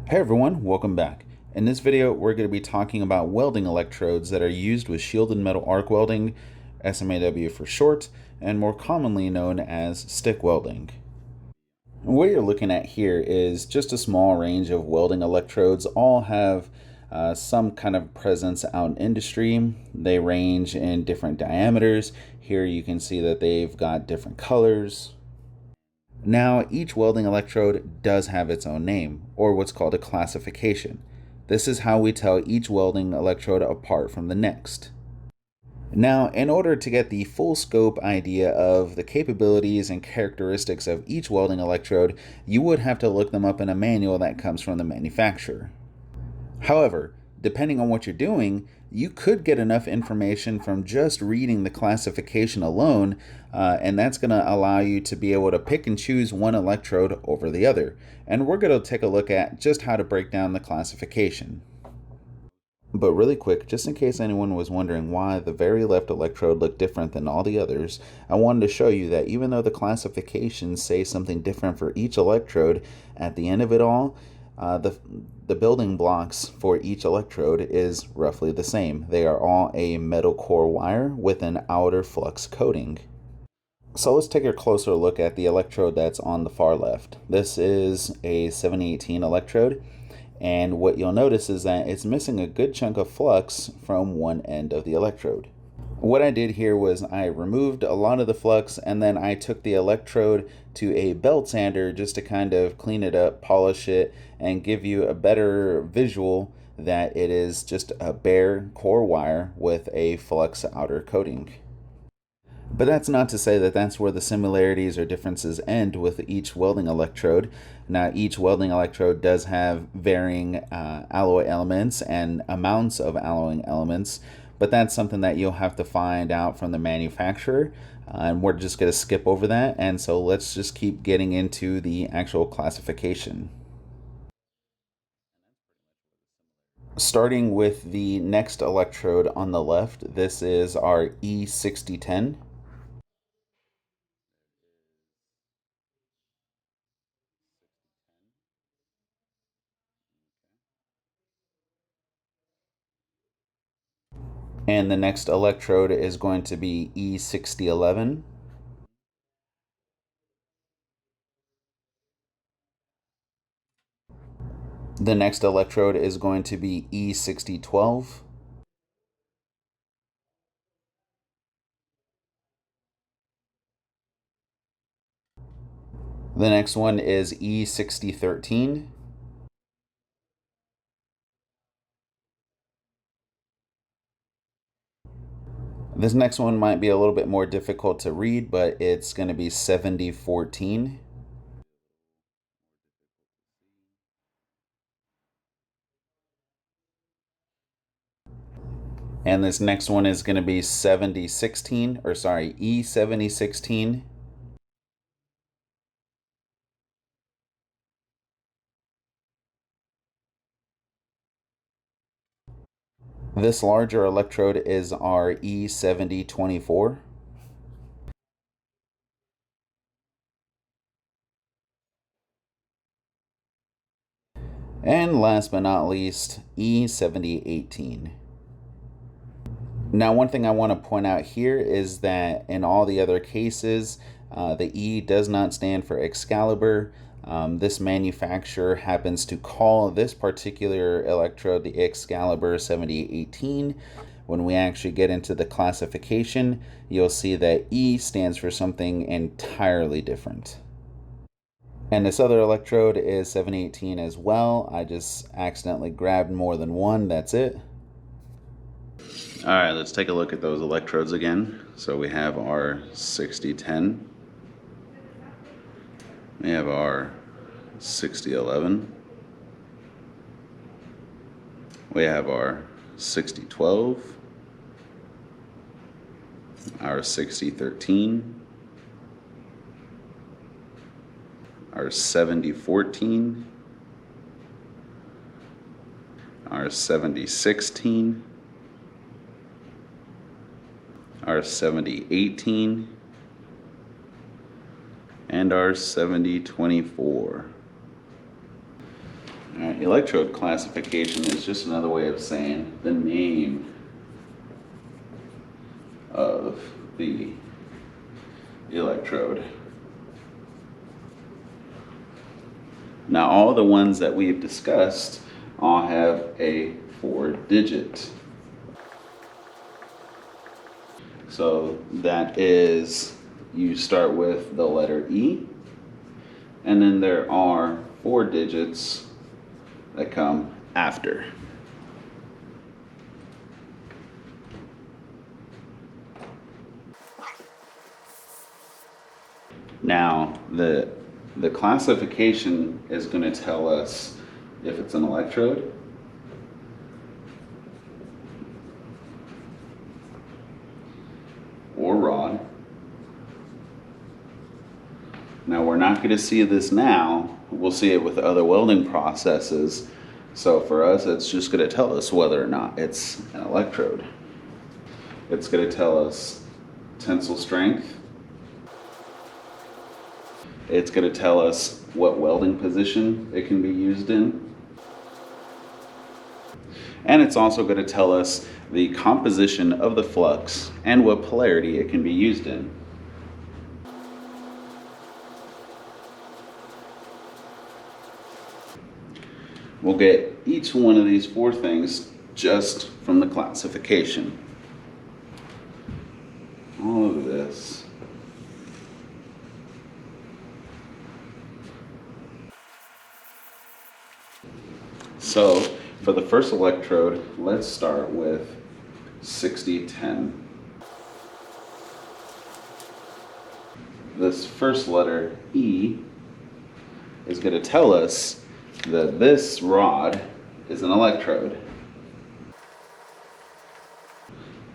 Hey everyone, welcome back. In this video, we're going to be talking about welding electrodes that are used with shielded metal arc welding, SMAW for short, and more commonly known as stick welding. What you're looking at here is just a small range of welding electrodes. All have some kind of presence out in industry. They range in different diameters. Here you can see that they've got different colors. Now, each welding electrode does have its own name, or what's called a classification. This is how we tell each welding electrode apart from the next. Now, in order to get the full scope idea of the capabilities and characteristics of each welding electrode, you would have to look them up in a manual that comes from the manufacturer. However, depending on what you're doing, you could get enough information from just reading the classification alone, and that's going to allow you to be able to pick and choose one electrode over the other. And we're going to take a look at just how to break down the classification. But really quick, just in case anyone was wondering why the very left electrode looked different than all the others, I wanted to show you that even though the classifications say something different for each electrode, at the end of it all, the building blocks for each electrode is roughly the same. They are all a metal core wire with an outer flux coating. So let's take a closer look at the electrode that's on the far left. This is a 718 electrode, and what you'll notice is that it's missing a good chunk of flux from one end of the electrode. What I did here was I removed a lot of the flux, and then I took the electrode to a belt sander just to kind of clean it up, polish it, and give you a better visual that it is just a bare core wire with a flux outer coating. But that's not to say that that's where the similarities or differences end with each welding electrode. Now, each welding electrode does have varying alloy elements and amounts of alloying elements, but that's something that you'll have to find out from the manufacturer, and we're just going to skip over that. And so let's just keep getting into the actual classification. Starting with the next electrode on the left, this is our E6010. And the next electrode is going to be E6011. The next electrode is going to be E6012. The next one is E6013. This next one might be a little bit more difficult to read, but it's going to be 7014. And this next one is going to be 7016, or sorry, E7016. This larger electrode is our E7024. And last but not least, E7018. Now, one thing I want to point out here is that in all the other cases, the E does not stand for Excalibur. This manufacturer happens to call this particular electrode the Excalibur 7018. When we actually get into the classification, you'll see that E stands for something entirely different. And this other electrode is 718 as well. I just accidentally grabbed more than one, that's it. All right, let's take a look at those electrodes again. So we have our 6010. We have our 6011. We have our 6012. Our 6013. Our 7014. Our 7016. Our 7018, and our 7024. Electrode classification is just another way of saying the name of the electrode. Now, all the ones that we've discussed all have a 4-digit. So that is, you start with the letter E, and then there are 4 digits that come after. Now, the classification is going to tell us if it's an electrode, or rod. Now, we're not going to see this now. We'll see it with other welding processes. So for us, it's just going to tell us whether or not it's an electrode. It's going to tell us tensile strength. It's going to tell us what welding position it can be used in. And it's also going to tell us the composition of the flux and what polarity it can be used in. We'll get each one of these 4 things just from the classification. All of this. So for the first electrode, let's start with 6010. This first letter, E, is going to tell us that this rod is an electrode.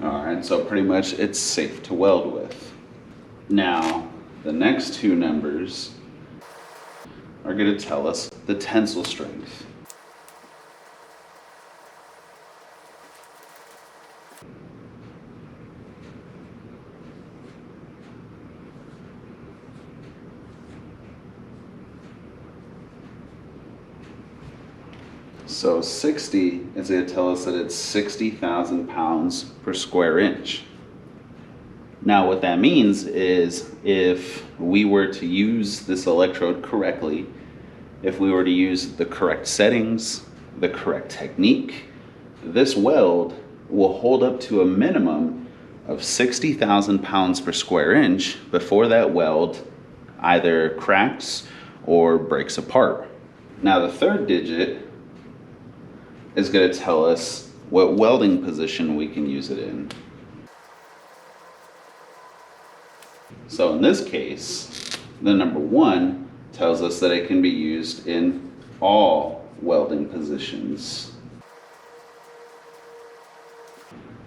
Alright, so pretty much it's safe to weld with. Now, the next 2 numbers are going to tell us the tensile strength. So 60 is going to tell us that it's 60,000 pounds per square inch. Now what that means is if we were to use this electrode correctly, if we were to use the correct settings, the correct technique, this weld will hold up to a minimum of 60,000 pounds per square inch before that weld either cracks or breaks apart. Now the 3rd digit is going to tell us what welding position we can use it in. So in this case, the number 1 tells us that it can be used in all welding positions.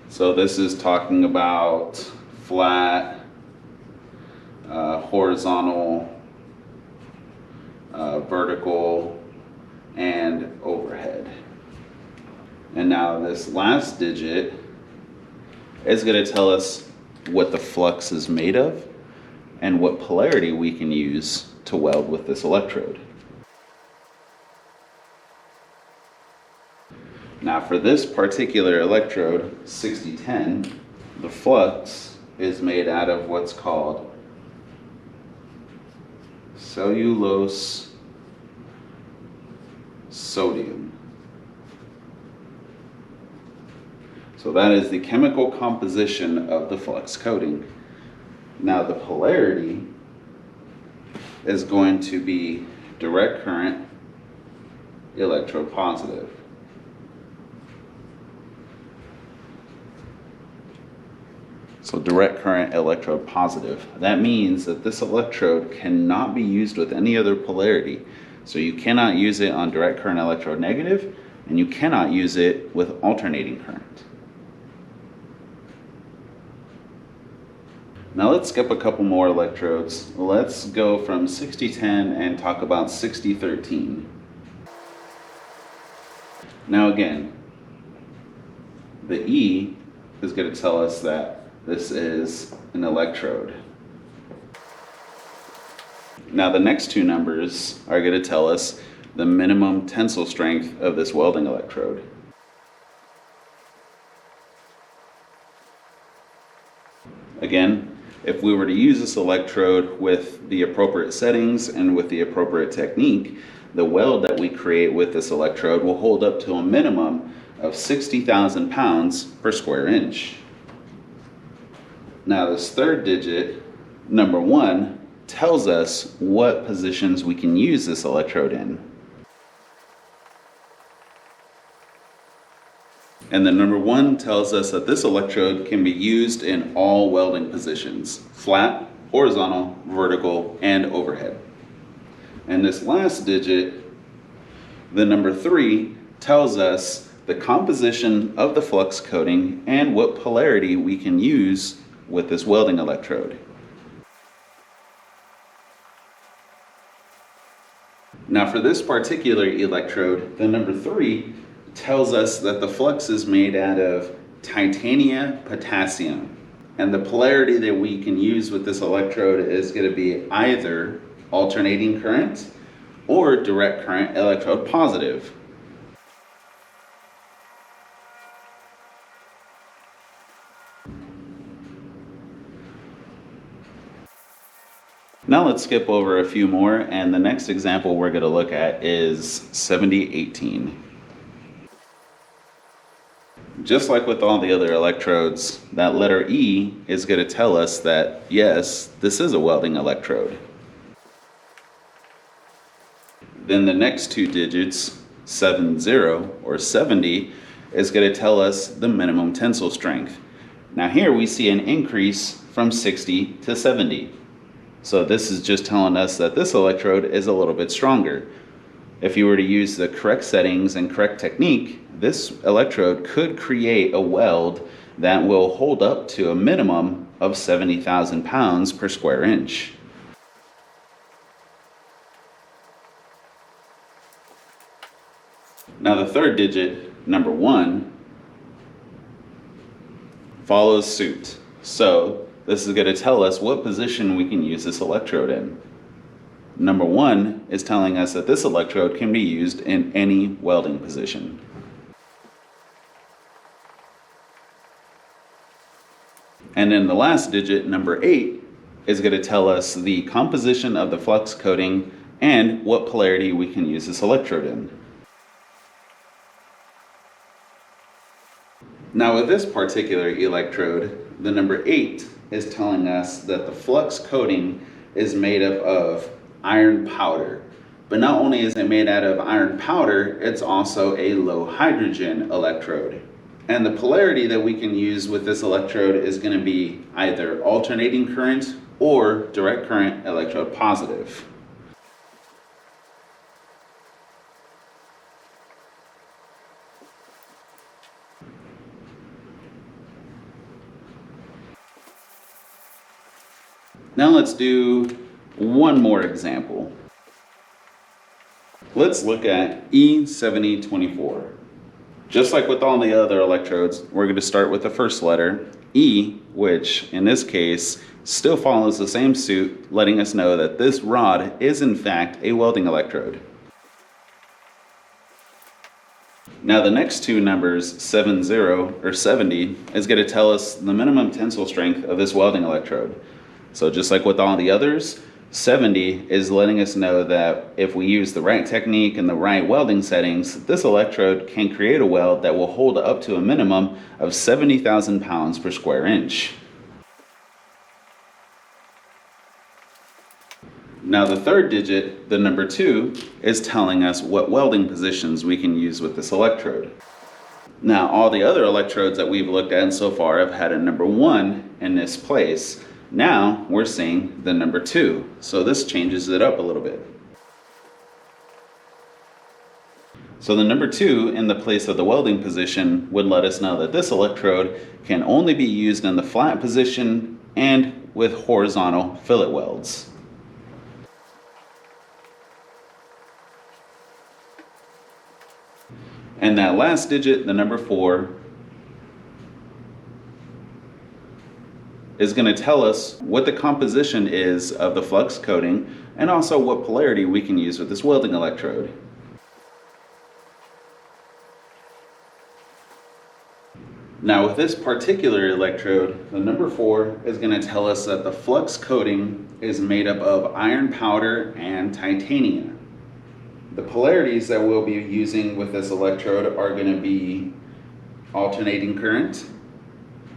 So this is talking about flat, horizontal, vertical, and overhead. And now this last digit is going to tell us what the flux is made of and what polarity we can use to weld with this electrode. Now for this particular electrode, 6010, the flux is made out of what's called cellulose sodium. So that is the chemical composition of the flux coating. Now the polarity is going to be direct current electrode positive. So direct current electrode positive. That means that this electrode cannot be used with any other polarity. So you cannot use it on direct current electrode negative, and you cannot use it with alternating current. Now let's skip a couple more electrodes. Let's go from 6010 and talk about 6013. Now again, the E is going to tell us that this is an electrode. Now the next 2 numbers are going to tell us the minimum tensile strength of this welding electrode. Again, if we were to use this electrode with the appropriate settings and with the appropriate technique, the weld that we create with this electrode will hold up to a minimum of 60,000 pounds per square inch. Now this third digit, number 1, tells us what positions we can use this electrode in. And the number 1 tells us that this electrode can be used in all welding positions: flat, horizontal, vertical, and overhead. And this last digit, the number 3, tells us the composition of the flux coating and what polarity we can use with this welding electrode. Now for this particular electrode, the number 3 tells us that the flux is made out of titanium potassium, and the polarity that we can use with this electrode is going to be either alternating current or direct current electrode positive. Now let's skip over a few more, and the next example we're going to look at is 7018. Just like with all the other electrodes, that letter E is going to tell us that, yes, this is a welding electrode. Then the next 2 digits, 70 or 70, is going to tell us the minimum tensile strength. Now here we see an increase from 60 to 70. So this is just telling us that this electrode is a little bit stronger. If you were to use the correct settings and correct technique, this electrode could create a weld that will hold up to a minimum of 70,000 pounds per square inch. Now the third digit, number 1, follows suit. So this is going to tell us what position we can use this electrode in. Number 1 is telling us that this electrode can be used in any welding position. And then the last digit, number 8, is going to tell us the composition of the flux coating and what polarity we can use this electrode in. Now with this particular electrode, the number 8 is telling us that the flux coating is made up of iron powder. But not only is it made out of iron powder, it's also a low hydrogen electrode. And the polarity that we can use with this electrode is going to be either alternating current or direct current electrode positive. Now let's do one more example. Let's look at E7024. Just like with all the other electrodes, we're going to start with the first letter, E, which in this case still follows the same suit, letting us know that this rod is in fact a welding electrode. Now the next 2 numbers, 70 or 70, is going to tell us the minimum tensile strength of this welding electrode. So just like with all the others, 70 is letting us know that if we use the right technique and the right welding settings, this electrode can create a weld that will hold up to a minimum of 70,000 pounds per square inch. Now the third digit, the number 2, is telling us what welding positions we can use with this electrode. Now all the other electrodes that we've looked at so far have had a number 1 in this place. Now we're seeing the number 2, so this changes it up a little bit. So the number 2 in the place of the welding position would let us know that this electrode can only be used in the flat position and with horizontal fillet welds. And that last digit, the number 4, is going to tell us what the composition is of the flux coating and also what polarity we can use with this welding electrode. Now with this particular electrode, the number 4 is going to tell us that the flux coating is made up of iron powder and titanium. The polarities that we'll be using with this electrode are going to be alternating current,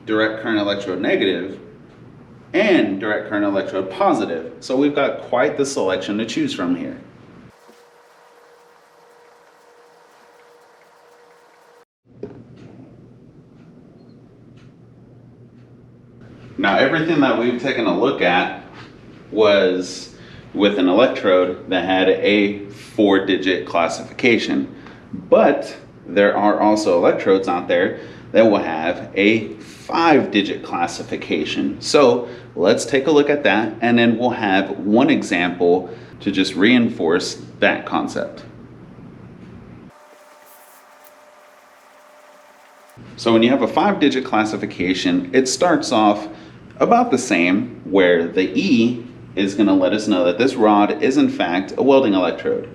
direct current electrode negative, and direct current electrode positive. So we've got quite the selection to choose from here. Now everything that we've taken a look at was with an electrode that had a 4-digit classification, but there are also electrodes out there that will have a 5-digit classification. So let's take a look at that, and then we'll have one example to just reinforce that concept. So when you have a 5-digit classification, it starts off about the same, where the E is going to let us know that this rod is in fact a welding electrode.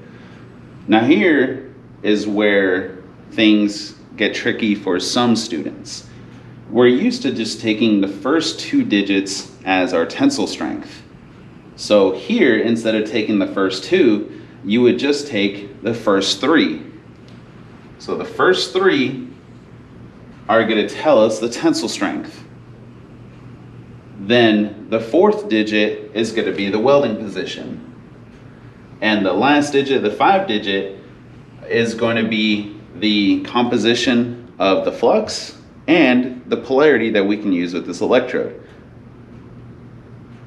Now here is where things get tricky for some students. We're used to just taking the first 2 digits as our tensile strength. So here, instead of taking the first 2, you would just take the first 3. So the first 3 are going to tell us the tensile strength. Then the 4th digit is going to be the welding position. And the last digit, the 5 digit, is going to be the composition of the flux and the polarity that we can use with this electrode.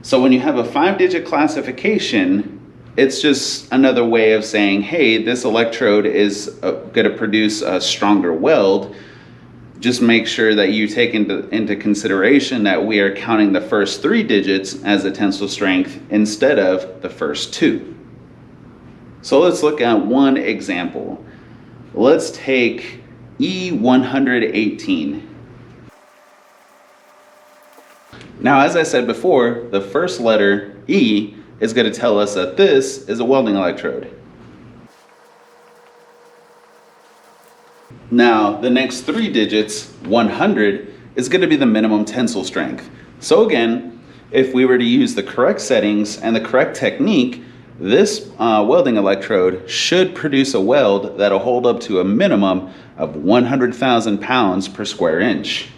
So when you have a 5-digit classification, it's just another way of saying, hey, this electrode is going to produce a stronger weld. Just make sure that you take into consideration that we are counting the first 3 digits as the tensile strength instead of the first 2. So let's look at one example. Let's take E118. Now, as I said before, the first letter E is going to tell us that this is a welding electrode. Now, the next 3 digits, 100, is going to be the minimum tensile strength. So again, if we were to use the correct settings and the correct technique, this welding electrode should produce a weld that'll hold up to a minimum of 100,000 pounds per square inch.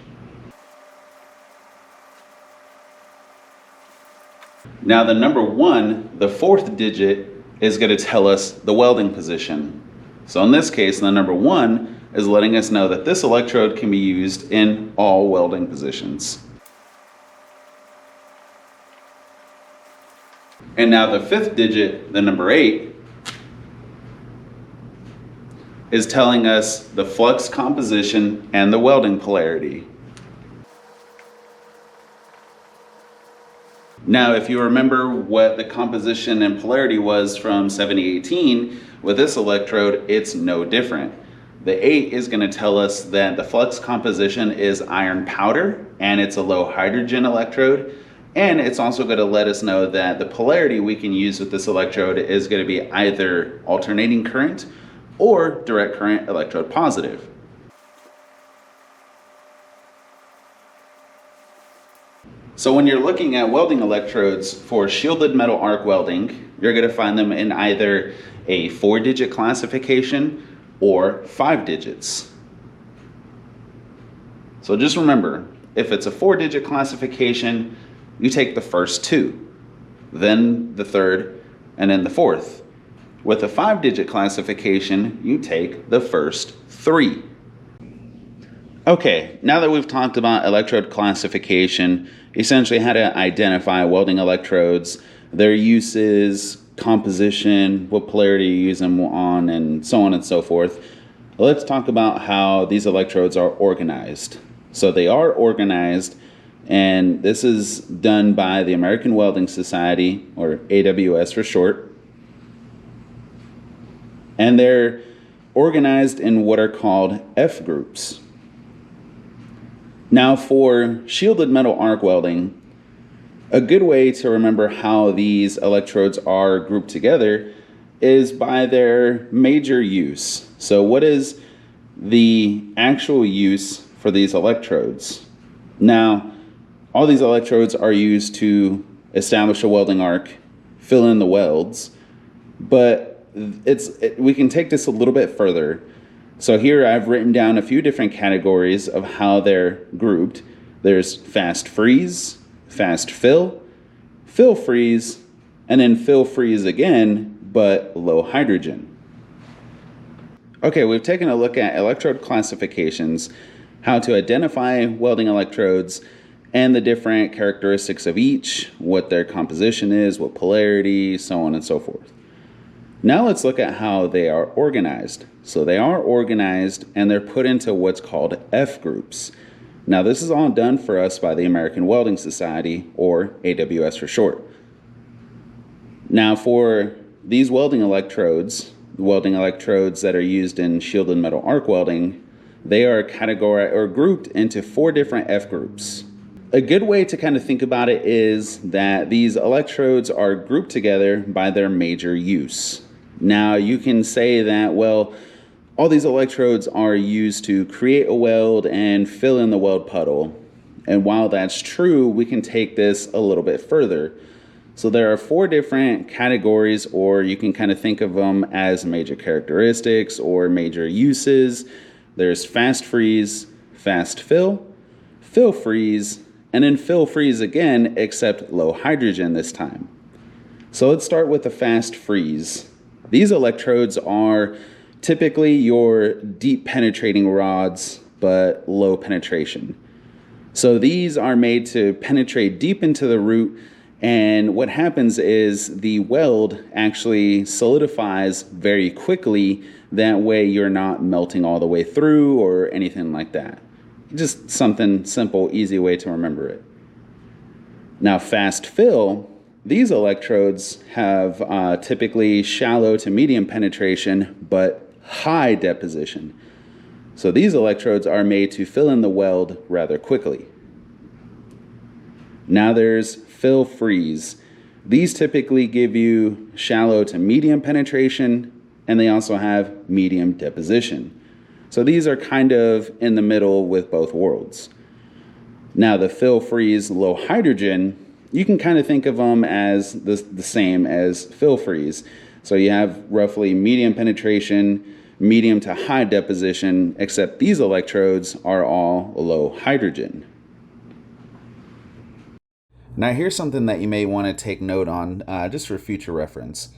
Now the number 1, the 4th digit, is going to tell us the welding position. So in this case, the number 1 is letting us know that this electrode can be used in all welding positions. And now the 5th digit, the number 8, is telling us the flux composition and the welding polarity. Now, if you remember what the composition and polarity was from 7018, with this electrode, it's no different. The 8 is going to tell us that the flux composition is iron powder and it's a low hydrogen electrode. And it's also going to let us know that the polarity we can use with this electrode is going to be either alternating current or direct current electrode positive. So when you're looking at welding electrodes for shielded metal arc welding, you're going to find them in either a 4-digit classification or 5 digits. So just remember, if it's a 4-digit classification, you take the first 2, then the 3rd, and then the 4th. With a 5-digit classification, you take the first 3. Okay, now that we've talked about electrode classification, essentially how to identify welding electrodes, their uses, composition, what polarity you use them on, and so on and so forth, let's talk about how these electrodes are organized. So they are organized, and this is done by the American Welding Society, or AWS for short. And they're organized in what are called F groups. Now for shielded metal arc welding, a good way to remember how these electrodes are grouped together is by their major use. So what is the actual use for these electrodes. Now, all these electrodes are used to establish a welding arc, fill in the welds, but we can take this a little bit further. So here I've written down a few different categories of how they're grouped. There's fast freeze, fast fill, fill freeze, and then fill freeze again, but low hydrogen. Okay, we've taken a look at electrode classifications, how to identify welding electrodes, and the different characteristics of each, what their composition is, what polarity, so on and so forth. Now let's look at how they are organized. So they are organized and they're put into what's called F groups. Now this is all done for us by the American Welding Society, or AWS for short. Now for these welding electrodes that are used in shielded metal arc welding, they are categorized or grouped into 4 different F groups. A good way to kind of think about it is that these electrodes are grouped together by their major use. Now you can say that, well, all these electrodes are used to create a weld and fill in the weld puddle. And while that's true, we can take this a little bit further. So there are 4 different categories, or you can kind of think of them as major characteristics or major uses. There's fast freeze, fast fill, fill freeze, and then fill freeze again, except low hydrogen this time. So let's start with the fast freeze. These electrodes are typically your deep penetrating rods, but low penetration. So these are made to penetrate deep into the root, and what happens is the weld actually solidifies very quickly. That way you're not melting all the way through or anything like that. Just something simple, easy way to remember it. Now fast fill, these electrodes have typically shallow to medium penetration, but high deposition. So these electrodes are made to fill in the weld rather quickly. Now there's fill freeze. These typically give you shallow to medium penetration, and they also have medium deposition. So these are kind of in the middle with both worlds. Now the fill freeze low hydrogen, you can kind of think of them as the same as fill freeze. So you have roughly medium penetration, medium to high deposition, except these electrodes are all low hydrogen. Now here's something that you may want to take note on just for future reference.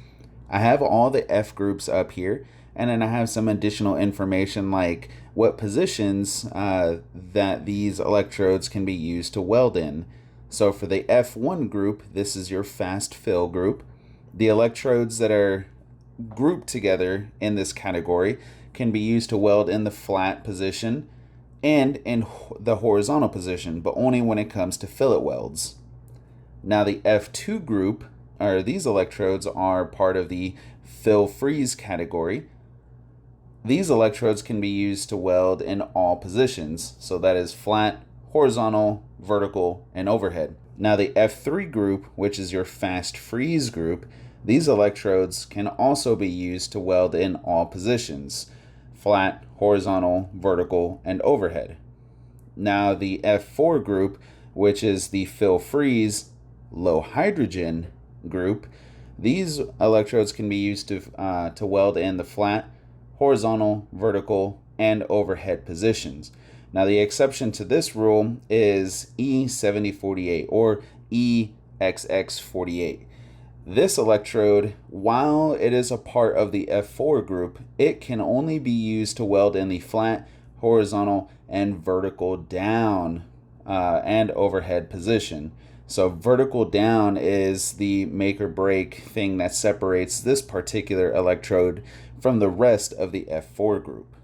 I have all the F groups up here, and then I have some additional information like what positions that these electrodes can be used to weld in. So for the F1 group, this is your fast fill group. The electrodes that are grouped together in this category can be used to weld in the flat position and in the horizontal position, but only when it comes to fillet welds. Now the F2 group, or these electrodes, are part of the fill freeze category. These electrodes can be used to weld in all positions, so that is flat, horizontal, vertical, and overhead. Now the F3 group, which is your fast freeze group, these electrodes can also be used to weld in all positions, flat, horizontal, vertical, and overhead. Now the F4 group, which is the fill freeze low hydrogen group, these electrodes can be used to weld in the flat, horizontal, vertical, and overhead positions. Now the exception to this rule is E7048 or EXX48. This electrode, while it is a part of the F4 group, it can only be used to weld in the flat, horizontal, and vertical down and overhead position. So vertical down is the make or break thing that separates this particular electrode from the rest of the F4 group.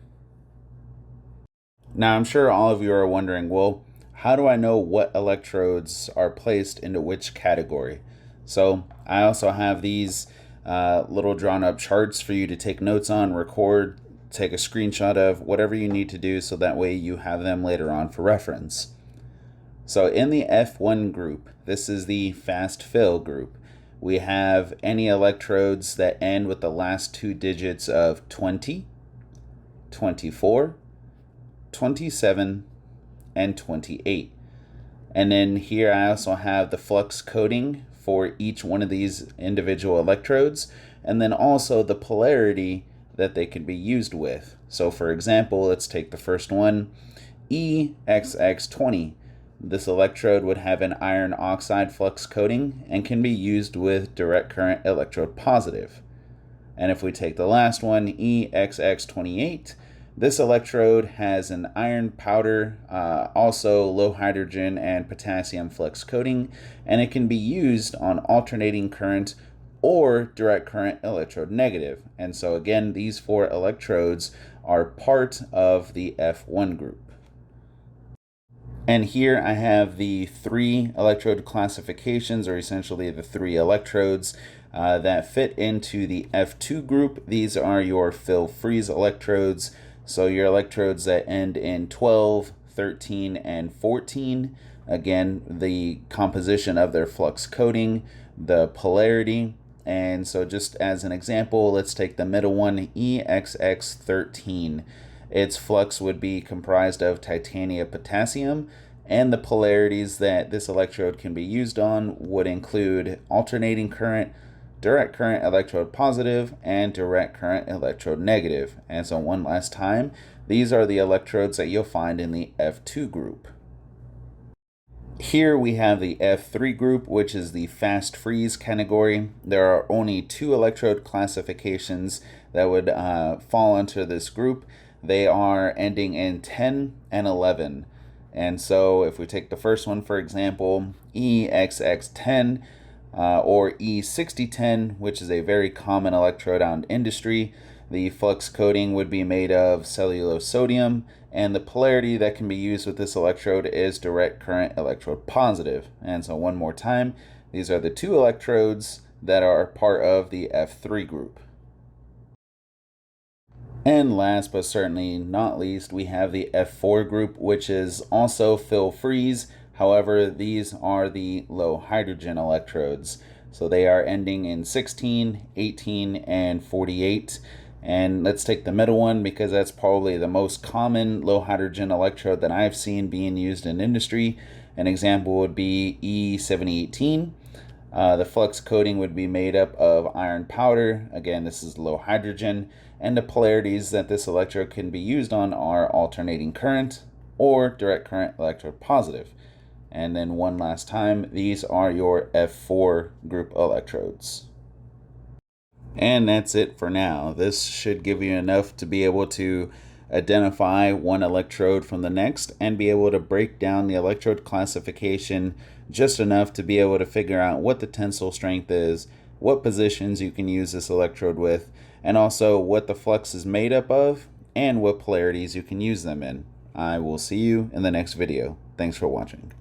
Now I'm sure all of you are wondering, well, how do I know what electrodes are placed into which category? So I also have these little drawn up charts for you to take notes on, record, take a screenshot of, whatever you need to do, so that way you have them later on for reference. So in the F1 group, this is the fast fill group. We have any electrodes that end with the last 2 digits of 20, 24, 27, and 28. And then here I also have the flux coding for each one of these individual electrodes, and then also the polarity that they can be used with. So for example, let's take the first one, EXX20. This electrode would have an iron oxide flux coating and can be used with direct current electrode positive. And if we take the last one, EXX28, this electrode has an iron powder, also low hydrogen and potassium flux coating, and it can be used on alternating current or direct current electrode negative. And so again, these 4 electrodes are part of the F1 group. And here I have the 3 electrode classifications, or essentially the 3 electrodes that fit into the F2 group. These are your fill-freeze electrodes, so your electrodes that end in 12, 13, and 14. Again, the composition of their flux coating, the polarity, and so just as an example, let's take the middle one, EXX13. Its flux would be comprised of titanium potassium, and the polarities that this electrode can be used on would include alternating current, direct current electrode positive, and direct current electrode negative. And so one last time, these are the electrodes that you'll find in the F2 group. Here we have the F3 group, which is the fast freeze category. There are only 2 electrode classifications that would fall into this group. They are ending in 10 and 11. And so if we take the first one, for example, EXX10 or E6010, which is a very common electrode out in industry, the flux coating would be made of cellulose sodium, and the polarity that can be used with this electrode is direct current electrode positive. And so one more time, these are the 2 electrodes that are part of the F3 group. And last but certainly not least, we have the F4 group, which is also fill-freeze. However, these are the low hydrogen electrodes. So they are ending in 16, 18, and 48. And let's take the middle one because that's probably the most common low hydrogen electrode that I've seen being used in industry. An example would be E7018. The flux coating would be made up of iron powder. Again, this is low hydrogen. And the polarities that this electrode can be used on are alternating current or direct current electrode positive. And then one last time, these are your F4 group electrodes. And that's it for now. This should give you enough to be able to identify one electrode from the next and be able to break down the electrode classification just enough to be able to figure out what the tensile strength is, what positions you can use this electrode with, and also what the flux is made up of and what polarities you can use them in. I will see you in the next video. Thanks for watching.